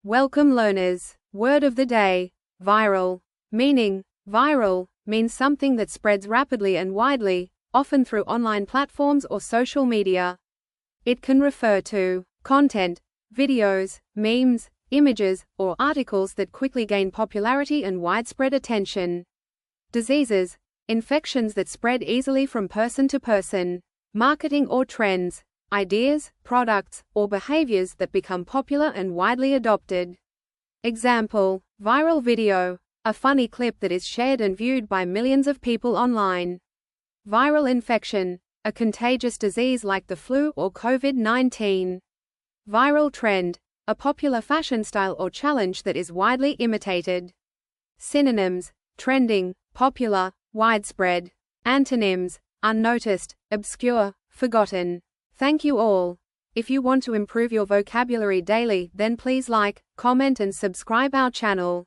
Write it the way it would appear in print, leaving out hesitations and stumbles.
Welcome learners. Word of the day, viral. Meaning, viral, means something that spreads rapidly and widely, often through online platforms or social media. It can refer to content, videos, memes, images, or articles that quickly gain popularity and widespread attention. Diseases, infections that spread easily from person to person. Marketing or trends, ideas, products, or behaviors that become popular and widely adopted. Example, viral video, a funny clip that is shared and viewed by millions of people online. Viral infection, a contagious disease like the flu or COVID-19. Viral trend, a popular fashion style or challenge that is widely imitated. Synonyms, trending, popular, widespread. Antonyms, unnoticed, obscure, forgotten. Thank you all. If you want to improve your vocabulary daily, then please like, comment and subscribe our channel.